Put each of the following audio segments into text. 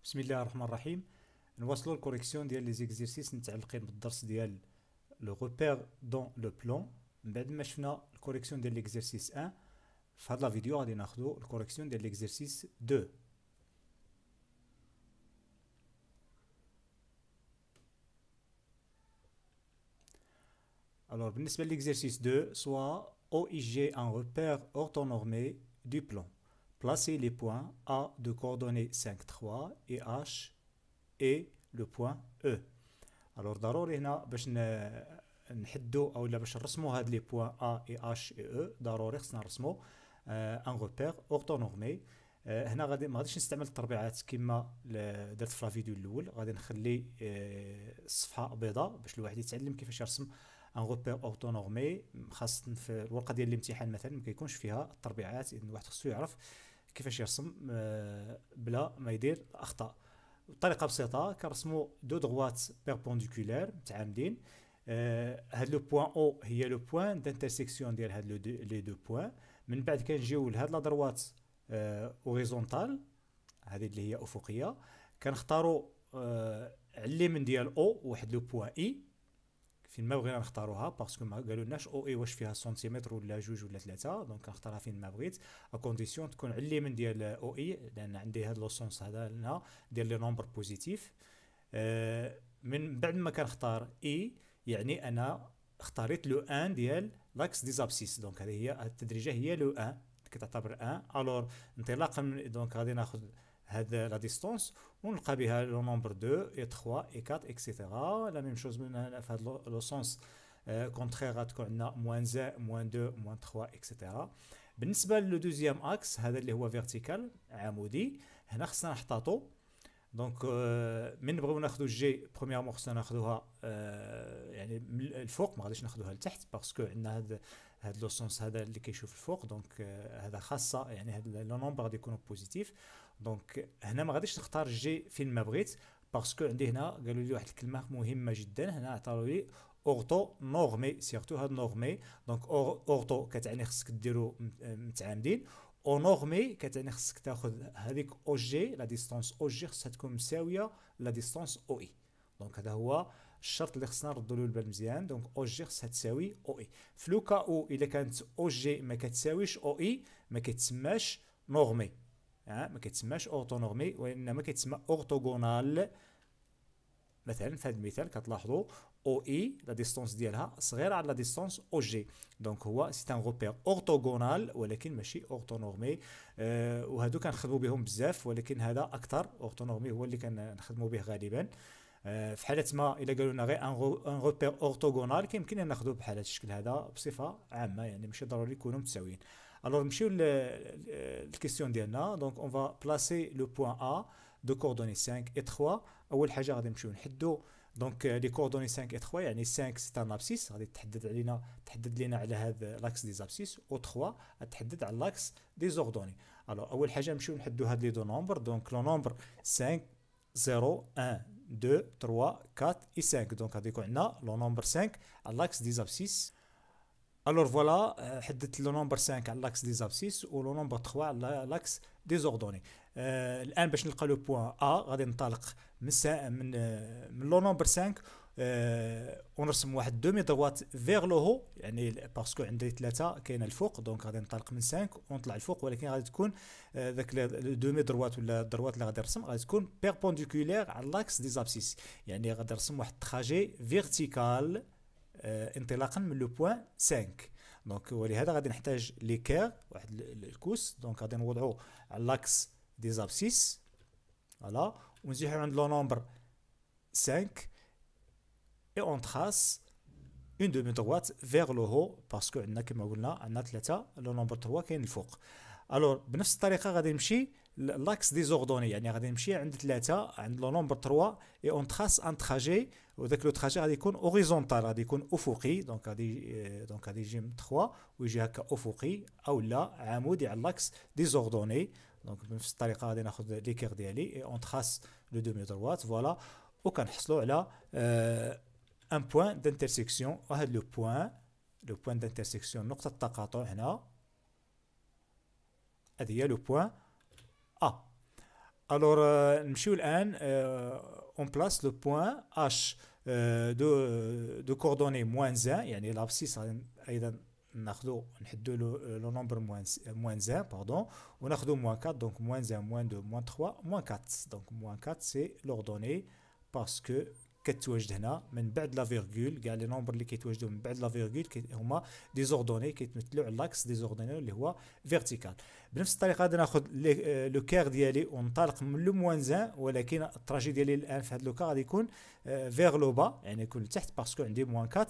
بسم الله الرحمن الرحيم. نواصلوا الكوريكسيون ديال لي زيكزيرسيس متعلقين بالدرس ديال لو روبير دون لو بلان. من بعد ما شفنا الكوريكسيون ديال ليكزيرسيس 1، في هاد لا فيديو غادي ناخذوا الكوريكسيون ديال ليكزيرسيس 2. Alors, بالنسبة لl'exercice 2, soit O et G un repère orthonormé du plan. Placez les points A de coordonnées 5, 3 et H et le point E. Alors ضروري هنا باش نحدو او باش نرسمو هاد لي بوين A et H et E، ضروري خصنا نرسمو ان روبير اورتونورمي. هنا ما غاديش نستعمل التربيعات كما درت في الفيديو الاول، غادي نخلي الصفحه بيضاء باش الواحد يتعلم كيفاش يرسم ان روبير اورتونورمي، خاصه في الورقه ديال الامتحان مثلا ما كيكونش فيها التربيعات، اذا الواحد خصو يعرف كيفاش يرسم بلا ما يدير اخطاء. بطريقه بسيطه كنرسموا دو دغوات بيربونديكولير متعامدين. هاد لو بوين او هي لو بوين دانترسيكسيون ديال هاد لي دو بوين. من بعد كنجيو لهاد لا دروات اوريزونتال، هذه اللي هي افقيه، كنختاروا على اليمين ديال او واحد لو بوين اي فين ما بغينا نختاروها، باسكو ما قالولناش او اي واش فيها سنتيمتر ولا جوج ولا ثلاثه، دونك كنختارها فين ما بغيت، ا كونديسيون تكون على اليمين ديال او اي، لان عندي هذا لو سونس هذا هنا ديال لي نومبر بوزيتيف. من بعد ما كنختار اي يعني انا اختاريت لو ان ديال لاكس دي زابسيس، دونك هذه هي التدريجه هي لو ان كتعتبر ان. الور انطلاقا دونك غادي ناخذ هذا لا ديستونس ونلقى بها لو نومبر 2 اي 3 اي 4 اكسيتيرا. لا ميم شوز من هنا في هذا لو سونس كونترير غتكون عندنا موان 1 موان 2 موان 3 اكسيتيرا. بالنسبه لو دوزيام اكس هذا اللي هو فيرتيكال عمودي، هنا خصنا نحتاطو. دونك من نبغيو ناخذوا الجي برومييرمون خصنا ناخذوها يعني الفوق، ما غاديش ناخذوها لتحت باسكو عندنا هاد لو سونس هذا اللي كيشوف الفوق، دونك هذا خاصه يعني هاد لو نومبر غادي يكونوا بوزيتيف. دونك هنا ما غاديش نختار الجي فين ما بغيت، باسكو عندي هنا قالوا لي واحد الكلمه مهمه جدا، هنا عطاو لي اورتو نورمي، سيرتو هاد نورمي. دونك اورتو كتعني خصك ديرو متعامدين، او نورمي كتعني خصك تاخذ هذيك او جي، لا ديستونس او جي خصها تكون مساويه لا ديستونس او اي. دونك هذا هو الشرط اللي خصنا نردوا له البال مزيان. دونك او جي خصها تساوي او اي. في لو كا او الا كانت او جي ما كتساويش او اي ما كيتسماش نورمي، ما كيتسماش اورتونورمي، وانما كيتسمى اورتوغونال. مثلا في هذا المثال كتلاحظوا او اي لا ديستونس ديالها صغيره على لا ديستونس او جي، دونك هو سي ان روبير اورتوغونال ولكن ماشي اورتونورمي. وهادو كنخدموا بهم بزاف، ولكن هذا اكثر اورتونورمي هو اللي كنخدموا به غالبا. في حاله ما الا قالوا لنا غير ان روبير اورتوغونال كيمكن ناخذوه بحال هذا الشكل هذا بصفه عامه، يعني ماشي ضروري يكونوا متساويين. الوغ نمشيو للكيستيون ديالنا. دونك اون فا بلاسي لو بوين ا دو كوردوني 5 اي 3. اول حاجه غادي نمشيو نحدوا دونك لي كوردوني 5 اي 3، يعني 5 سي ان ابسيس، غادي تحدد لنا على هذا لاكس دي زابسيس، و 3 تحدد على لاكس دي زوردوني. الوغ اول حاجه نمشيو نحدوا هاد لي دو نومبر. دونك لو نومبر 5 0 1 2 3 4 et 5، دونك غادي يكون عندنا لو نومبر 5 على لاكس دي زابسيس. الور فوالا حددت لو نومبر 5 على لاكس دي زابسيس ولو نومبر 3 على لاكس دي زوردوني. الان باش نلقى لو بوين ا غادي ننطلق من لو نومبر 5 ونرسم واحد دومي دروات فيغ لو هو، يعني باسكو عندي 3 كاينه الفوق، دونك غادي ننطلق من 5 ونطلع الفوق، ولكن غادي تكون ذاك دومي دروات ولا الدروات اللي غادي نرسم غادي تكون بيربونديكولير على لاكس دي زابسيس، يعني غادي نرسم واحد التراجي فيرتيكال انطلاقا من لو بوين 5. دونك ولهذا غادي نحتاج ليكير واحد الكوس، دونك غادي نوضعو على لاكس دي زابسيس فوالا، ونزيحو عند لو نومبر 5 et on trace une demi-droite vers le haut باسكو عندنا كما قلنا عندنا 3 لو نومبر 3 كاين الفوق. الور بنفس الطريقه غادي نمشي لاكس دي زوردوني، يعني غادي نمشي عند 3 عند لو نومبر 3 اي اون تراس ان تراجي، وذاك لو تراجي غادي يكون اوريزونتال، غادي يكون افقي. دونك غادي يجي من 3 ويجي هكا افقي او لا عمودي على لاكس دي زوردوني. دونك بنفس الطريقه غادي ناخذ ليكير ديالي اي اون تراس لو دومي دروات فوالا، وكنحصلوا على ان بوين دانترسيكسيون. وهذا لو بوين دانترسيكسيون نقطه التقاطع هنا، هذه هي لو بوين ا. Alors, نمشيو الآن on place le point H de coordonnées moins 1 يعني l'abscisse أيضا نحدو le nombre moins 1 pardon وناخدو moins 4 donc moins 1 moins 2 moins 3 moins 4 donc moins 4 c'est l'ordonnée parce que كتواجد هنا من بعد لا فيرغول كاع لي نومبر اللي كيتواجدوا من بعد لا فيرغول هما دي زوردوني كيتمثلوا على لاكس دي زوردوني اللي هو فيرتيكال. بنفس الطريقه غادي ناخذ لو كير ديالي وننطلق من لو موان 1 ولكن التراجي ديالي الان في هذا لو كا غادي يكون فيغ لو با يعني يكون لتحت باسكو عندي موان 4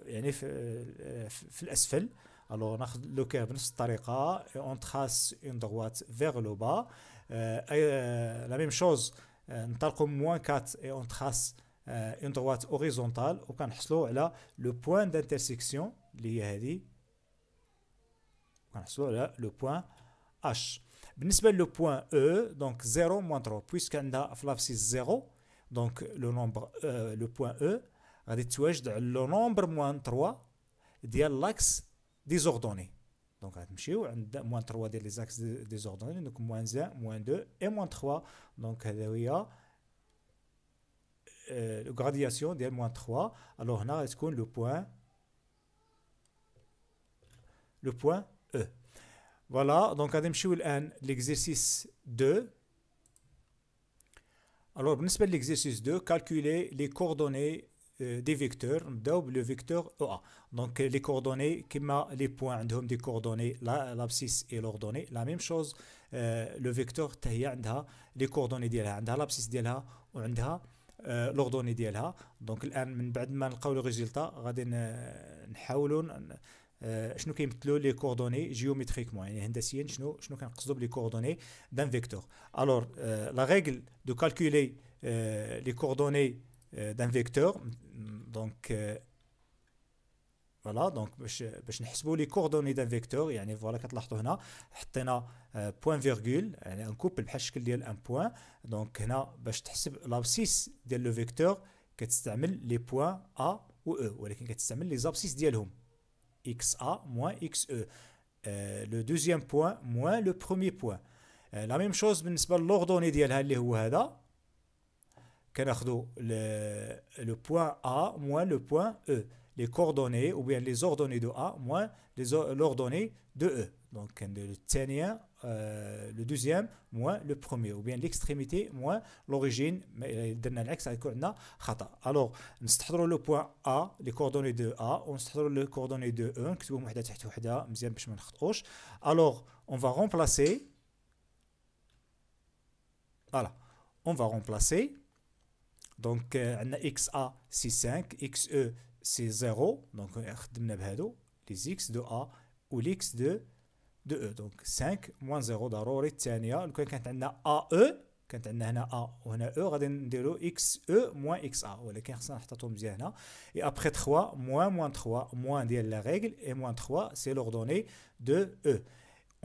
يعني في الاسفل. الوغ ناخذ لو كير بنفس الطريقه اون تراس اون دروات فيغ لو با لا ميم شوز نطلقوا موان 4 et on trace une droite horizontale وكنحصلوا على لو بوين دانترسيكسيون اللي هي هذه كنحصلوا على لو بوين H. بالنسبه لو بوين E دونك 0 موان 3 بويسك عندها في لابسيس 0 دونك لو نومبر لو بوين E غادي تواجد على لو نومبر موان 3 ديال لاكس دي زوردوني. دونك غتمشيو عند موان 3 ديال لي زاكس دي زوردوني دونك موان 1 موان 2 اي موان 3 دونك هذا هي لو غرادياسيون ديال موان 3. الوغ هنا غتكون لو بوين او. فوالا دونك غادي نمشيو الان ليكزيرسيس 2. الوغ بالنسبه ليكزيرسيس 2 كالكولي لي كوردوني des vecteurs نبداو بلو فيكتور او ا. دونك لي كوردوني كيما لي بوين عندهم دي كوردوني لابسيس اي لوردوني لا ميم شوز لو فيكتور حتى هي عندها لي كوردوني ديالها عندها لابسيس ديالها وعندها لوردوني ديالها. دونك الان من بعد ما نلقاو لو ريزولتا غادي نحاولوا شنو كيمثلوا لي كوردوني جيومتريكمون يعني هندسيا شنو كنقصدوا بلي كوردوني دان فيكتور. الور لا ريغل دو كالكولي لي كوردوني d'un vecteur donc voilà donc باش نحسبوا لي كوردوني دان فيكتور يعني فوالا كتلاحظوا هنا حطينا بوين فيرغول يعني ان كوبل بحال الشكل ديال ان بوين. دونك هنا باش تحسب لابسيس ديال لو فيكتور كتستعمل لي بوين ا و او ولكن كتستعمل لي زابسيس ديالهم اكس ا موان اكس او لو دوزيام بوين موان لو بروميير بوين. لا ميم شوز بالنسبه للوردوني ديالها اللي هو هذا كناخذوا le point A moins le point E, les coordonnées ou bien les ordonnées de A moins les ordonnées de E. Donc le tien, le deuxième moins le premier ou bien l'extrémité moins l'origine. درنا العكس غيكون عندنا خطأ. Alors نستحضروا le point A les coordonnées de A ونستحضروا les coordonnées de E نكتبوهم وحده تحت وحده مزيان باش ما نخطئوش. Alors on va remplacer voilà on va remplacer. Donc عندنا XA c'est 5 XE c'est 0 donc خدمنا بهادو les X de A ou l'X de E donc 5 moins 0 ضروري الثانية. لو كانت عندنا AE كانت عندنا هنا A وهنا E غادي نديرو XE moins XA ولكن خصنا نحطوهم مزيان هنا. et après 3 moins 3 moins ديال la règle et moins 3 c'est l'ordonnée de E.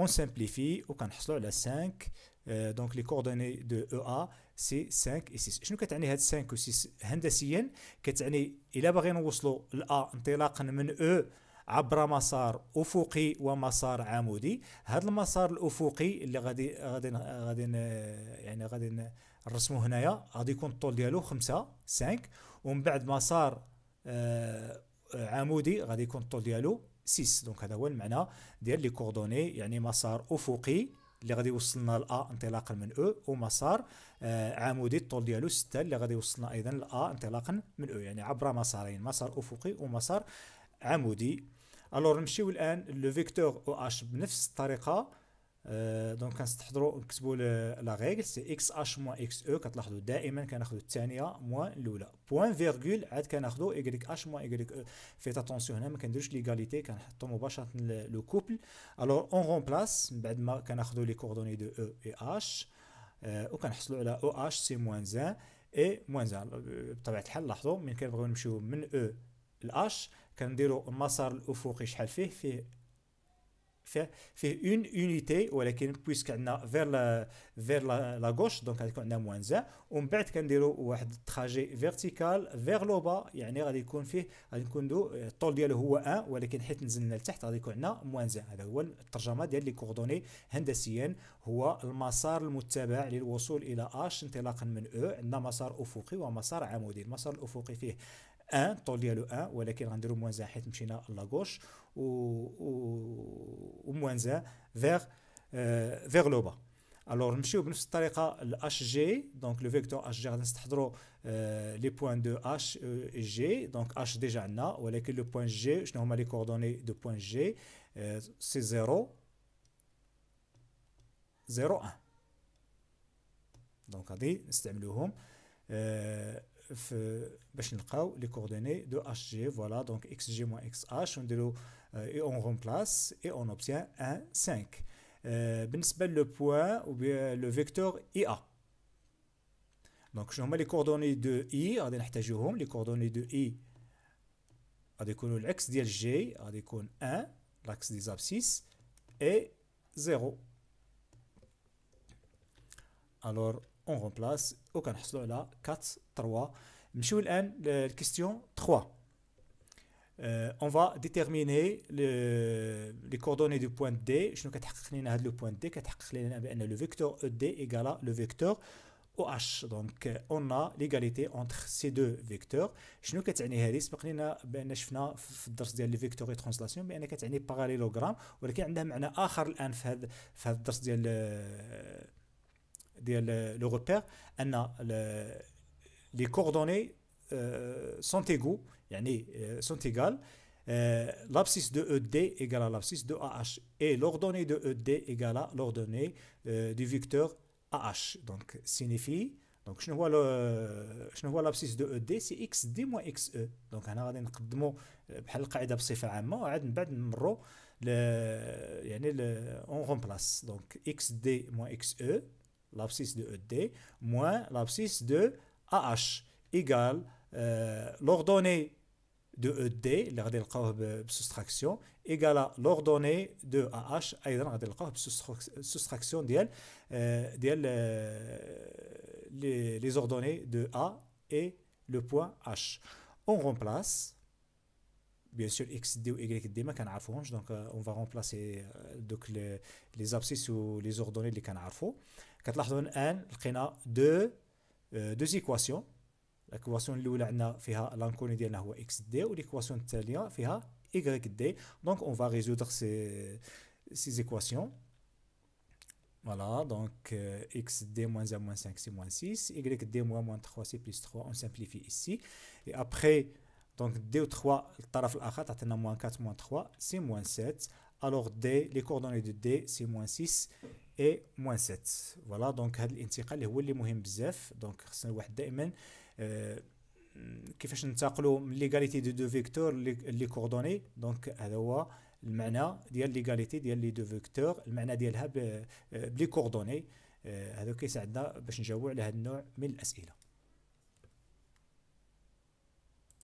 on simplifie وكنحصلوا على 5 donc les coordonnées de EA c'est 5 et 6. شنو كتعني هاد 5 و 6 هندسيا؟ كتعني الا باغيين نوصلوا لأ انطلاقا من E عبر مسار افقي ومسار عمودي. هذا المسار الافقي اللي غادي نرسمو هنايا غادي يكون الطول ديالو 5 ومن بعد مسار عمودي غادي يكون الطول ديالو 6. دونك هذا هو المعنى ديال لي كوردوني يعني مسار افقي اللي غادي يوصلنا لأ انطلاقا من او ومسار عمودي الطول ديالو 6 اللي غادي يوصلنا ايضا لأ انطلاقا من او يعني عبر مسارين مسار افقي ومسار عمودي. الور نمشيو الان لو فيكتور او اش بنفس الطريقه. دونك كنستحضروا نكتبوا لا ريغل سي اكس اش موان اكس او. كتلاحظوا دائما كناخذوا الثانيه موان الاولى. بوين فيرغول عاد كناخذوا ايغريك اش موان ايغريك او. فيت اتونسيون هنا ما كنديروش ليغاليتي كنحطوا مباشره لو كوبل. الور اون رومبلاس من بعد ما كناخذوا لي كوردوني دو او اي اش وكنحصلوا على او اش سي موان 1 اي موان 1. بطبيعه الحال لاحظوا من كنبغيو نمشيو من او لاش كنديروا المسار الافقي شحال فيه فيه اون يونيتي ولكن بويسك عندنا فير لا غوش دونك غادي يكون عندنا موان 1 ومن بعد كنديروا واحد التراجي فيرتيكال فير لو با يعني غادي يكون فيه غادي نكونوا الطول ديالو هو 1 ولكن حيت نزلنا لتحت غادي يكون عندنا موان 1 هذا هو الترجمه ديال لي كوردوني هندسيا هو المسار المتبع للوصول الى اش انطلاقا من او عندنا مسار افقي ومسار عمودي المسار الافقي فيه 1 الطول ديالو 1 ولكن غنديروا موان 1 حيت مشينا لاغوش و موان 1 فيغ لو با الوغ نمشيو بنفس الطريقه لاش جي دونك لو فيكتور اش جي غادي نستحضروا لي بوين دو اش جي دونك اش ديجا عندنا ولكن لو بوين جي شنو هما لي كوردوني دو بوين جي سي 0 0 1 دونك غادي نستعملوهم باش نلقاو لي كوردوني دو اش جي فوالا دونك اكس جي موان اكس اش ونديرو اي اون رومبلاس اي اون اوبتيان 1 5 بالنسبه لو بوين ou bien لو فيكتور اي ا دونك شنو هما لي كوردوني دو اي غادي نحتاجوهم لي كوردوني دو اي غادي يكونوا العكس ديال جي غادي يكون 1 لاكس دي زابسيس اي 0 الور اون رومبلاس وكنحصلوا على 4 3 نمشيو الان للكيستيون 3 on va déterminer les coordonnées du point D. شنو كتحقق لنا هذا لو بوين دي كتحقق لنا بان لو فيكتور او دي ايغال لو فيكتور او اش دونك اون ا ليغاليتي اونتر سي دو فيكتور شنو كتعني هذه سبق لنا بان شفنا في الدرس ديال لي فيكتور اي ترانسلاسيون بان كتعني باراليلوغرام ولكن عندها معنى اخر الان في هذا الدرس ديال لو روبير ان لي كوردوني sont égaux يعني sont égales l'abscisse de ED égale à l'abscisse de AH et l'ordonnée de ED égale à l'ordonnée du vecteur AH donc signifie donc شنو هو l'abscisse de ED c'est XD moins XE donc هنا غادي نقدموا بحال القاعده بصفه عامه وعاد من بعد نمروا يعني on remplace donc XD moins XE l'abscisse de ED moins l'abscisse de AH égale l'ordonnée de ED اللي غادي نلقاوه بسوستراكسيون ايغالا لوردوني دو اش ايضا غادي نلقاوه بسوستراكسيون ديال لي زوردوني دو ا اي لو بوين اش اون رومبلاس بيان سور اكس دي و اي دي ما كنعرفوهمش دونك اون فا رومبلاسي دوك لي زابسيس و لي زوردوني اللي كنعرفو كتلاحظوا الان لقينا دو زيكواسيون l'équation الاولى عندنا فيها لانكوني ديالنا هو اكس دي والايكواسيون الثانيه فيها y دي دونك اون فا ريزودر سي زيكواسيون voilà donc x d moins 1 moins 5 c'est moins 6 y d moins 3 c'est plus 3 on simplifie ici et après donc d ou 3 الطرف الاخر تعطينا moins 4 moins 3 c'est moins 7 alors d les coordonnées de d c'est moins 6 et moins 7 voilà donc هذا الانتقال اللي هو اللي مهم بزاف دونك خصنا الواحد دائما كيفاش ننتقلوا من ليغاليتي دو فيكتور لي كوردوني دونك هذا هو المعنى ديال ليغاليتي ديال لي دو فيكتور المعنى ديالها بلي كوردوني هذا كيساعدنا باش نجاوبوا على هذا النوع من الاسئله.